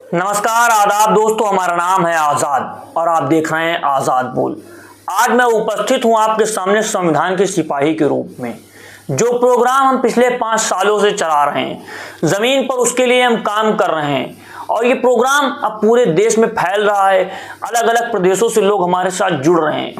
नमस्कार, आदाब दोस्तों। हमारा नाम है आज़ाद और आप देख रहे हैं आज़ाद बोल। आज मैं उपस्थित हूं आपके सामने संविधान के सिपाही के रूप में। जो प्रोग्राम हम पिछले 5 सालों से चला रहे हैं, जमीन पर उसके लिए हम काम कर रहे हैं और ये प्रोग्राम अब पूरे देश में फैल रहा है। अलग अलग प्रदेशों से लोग हमारे साथ जुड़ रहे हैं।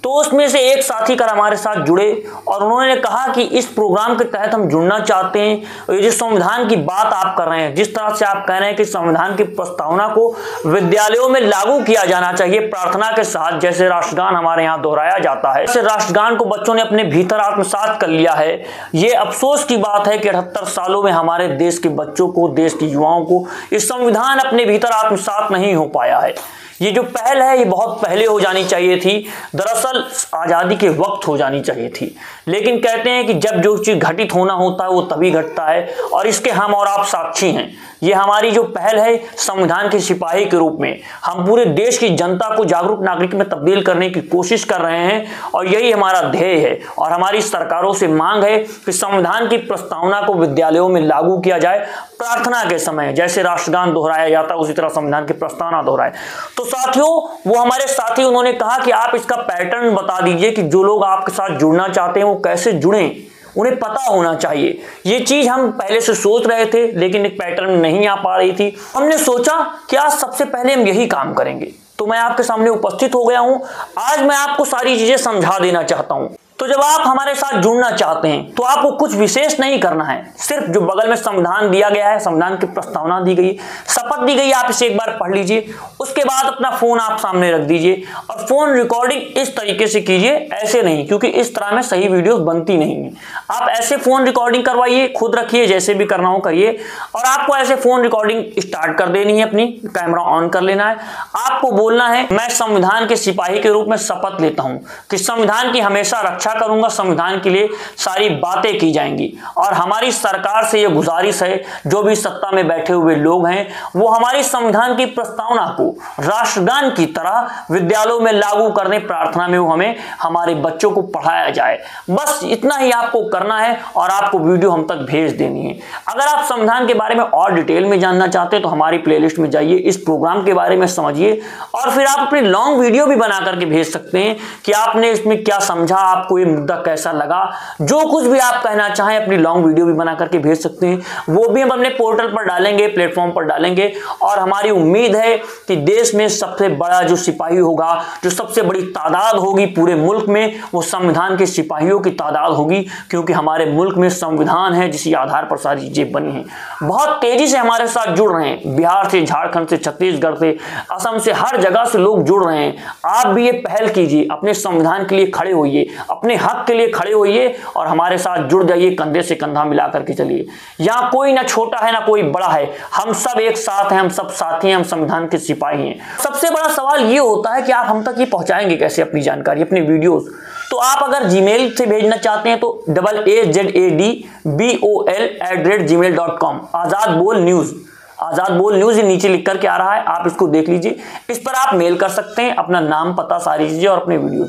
तो उसमें से एक साथी कर हमारे साथ जुड़े और उन्होंने कहा कि इस प्रोग्राम के तहत हम जुड़ना चाहते हैं। और ये जो संविधान की बात आप कर रहे हैं, जिस तरह से आप कह रहे हैं कि संविधान की प्रस्तावना को विद्यालयों में लागू किया जाना चाहिए प्रार्थना के साथ, जैसे राष्ट्रगान हमारे यहाँ दोहराया जाता है, जैसे राष्ट्रगान को बच्चों ने अपने भीतर आत्मसात कर लिया है। ये अफसोस की बात है कि 78 सालों में हमारे देश के बच्चों को, देश के युवाओं को ये संविधान अपने भीतर आत्मसात नहीं हो पाया है। ये जो पहल है ये बहुत पहले हो जानी चाहिए थी। दरअसल आज़ादी के वक्त हो जानी चाहिए थी, लेकिन कहते हैं कि जब जो चीज़ घटित होना होता है वो तभी घटता है और इसके हम और आप साक्षी हैं। ये हमारी जो पहल है संविधान के सिपाही के रूप में, हम पूरे देश की जनता को जागरूक नागरिक में तब्दील करने की कोशिश कर रहे हैं और यही हमारा ध्येय है। और हमारी सरकारों से मांग है कि संविधान की प्रस्तावना को विद्यालयों में लागू किया जाए प्रार्थना के समय, जैसे राष्ट्रगान दोहराया जाता है उसी तरह संविधान की प्रस्तावना दोहराए। तो साथियों, वो हमारे साथी उन्होंने कहा कि आप इसका पैटर्न बता दीजिए कि जो लोग आपके साथ जुड़ना चाहते हैं वो कैसे जुड़ें, उन्हें पता होना चाहिए। ये चीज हम पहले से सोच रहे थे लेकिन एक पैटर्न नहीं आ पा रही थी। हमने सोचा कि आज सबसे पहले हम यही काम करेंगे, तो मैं आपके सामने उपस्थित हो गया हूं। आज मैं आपको सारी चीजें समझा देना चाहता हूं। तो जब आप हमारे साथ जुड़ना चाहते हैं तो आपको कुछ विशेष नहीं करना है। सिर्फ जो बगल में संविधान दिया गया है, संविधान की प्रस्तावना दी गई, शपथ दी गई, आप इसे एक बार पढ़ लीजिए। उसके बाद अपना फोन आप सामने रख दीजिए और फोन रिकॉर्डिंग इस तरीके से कीजिए, ऐसे नहीं, क्योंकि इस तरह में सही वीडियोस बनती नहीं है। आप ऐसे फोन रिकॉर्डिंग करवाइए, खुद रखिए, जैसे भी करना हो करिए। और आपको ऐसे फोन रिकॉर्डिंग स्टार्ट कर देनी है, अपनी कैमरा ऑन कर लेना है। आपको बोलना है, मैं संविधान के सिपाही के रूप में शपथ लेता हूं कि संविधान की हमेशा रक्षा करूंगा, संविधान के लिए सारी बातें की जाएंगी। और हमारी सरकार से यह गुजारिश है, जो भी सत्ता में बैठे हुए लोग हैं वो हमारी संविधान की प्रस्तावना को राष्ट्रगान की तरह विद्यालयों में लागू करने प्रार्थना में वो हमें हमारे बच्चों को पढ़ाया जाए। बस इतना ही आपको करना है और आपको वीडियो हम तक भेज देनी है। अगर आप संविधान के बारे में और डिटेल में जानना चाहते हैं तो हमारी प्लेलिस्ट में जाइए, इस प्रोग्राम के बारे में समझिए और फिर आप अपनी लॉन्ग वीडियो भी बना करके भेज सकते हैं कि आपने इसमें क्या समझा, आपको ये मुद्दा कैसा लगा, जो कुछ भी आप कहना चाहें अपनी लॉन्ग वीडियो भी बना करके भेज सकते हैं। वो भी हम अपने पोर्टल पर डालेंगे, प्लेटफॉर्म पर डालेंगे। और हमारी उम्मीद है कि देश में सबसे बड़ा जो सिपाही होगा, जो सबसे बड़ी तादाद होगी पूरे मुल्क में, वो संविधान के सिपाहियों की तादाद होगी, क्योंकि हमारे मुल्क में संविधान है जिसके आधार पर सारी चीजें बनी हैं। बहुत तेजी से हमारे साथ जुड़ रहे हैं, बिहार से, झारखंड से, छत्तीसगढ़ से, असम से, हर जगह से लोग जुड़ रहे हैं। आप भी ये पहल कीजिए, अपने संविधान के लिए खड़े होइए, अपने हक के लिए खड़े होइए और हमारे साथ जुड़ जाइए, कंधे से कंधा मिला करके चलिए। यहाँ कोई ना छोटा है ना कोई बड़ा है, हम सब एक साथ हैं, हम सब साथी हैं, हम संविधान के सिपाही हैं। सबसे बड़ा सवाल ये होता है कि आप हम तक ये पहुंचाएंगे कैसे अपनी जानकारी, अपनी वीडियोस। तो आप अगर जीमेल से भेजना चाहते हैं तो AZADBOL@gmail.com, आजाद बोल न्यूज, आजाद बोल न्यूज नीचे लिख करके आ रहा है, आप इसको देख लीजिए। इस पर आप मेल कर सकते हैं, अपना नाम, पता, सारी चीजें और अपने वीडियो।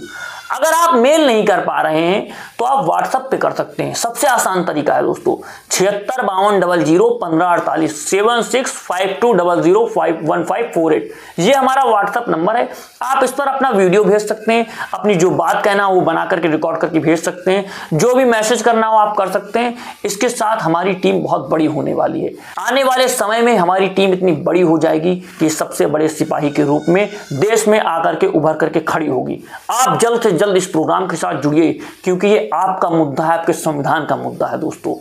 अगर आप मेल नहीं कर पा रहे हैं तो आप व्हाट्सएप पे कर सकते हैं। सबसे आसान तरीका है दोस्तों, 7652001548 7652001548। ये हमारा व्हाट्सएप नंबर है। आप इस पर अपना वीडियो भेज सकते हैं, अपनी जो बात कहना हो वो बना करके रिकॉर्ड करके भेज सकते हैं, जो भी मैसेज करना हो आप कर सकते हैं। इसके साथ हमारी टीम बहुत बड़ी होने वाली है। आने वाले समय में हमारी टीम इतनी बड़ी हो जाएगी कि सबसे बड़े सिपाही के रूप में देश में आकर के उभर करके खड़ी होगी। आप जल्द से जल्द इस प्रोग्राम के साथ जुड़िए, क्योंकि ये आपका मुद्दा है, आपके संविधान का मुद्दा है दोस्तों।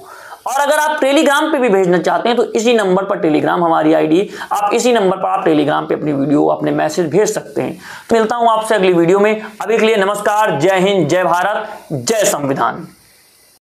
और अगर आप टेलीग्राम पे भी भेजना चाहते हैं तो इसी नंबर पर, टेलीग्राम हमारी आईडी, आप इसी नंबर पर आप टेलीग्राम पे अपनी वीडियो, अपने मैसेज भेज सकते हैं। मिलता हूं आपसे अगली वीडियो में। अभी के लिए नमस्कार, जय हिंद, जय भारत, जय संविधान।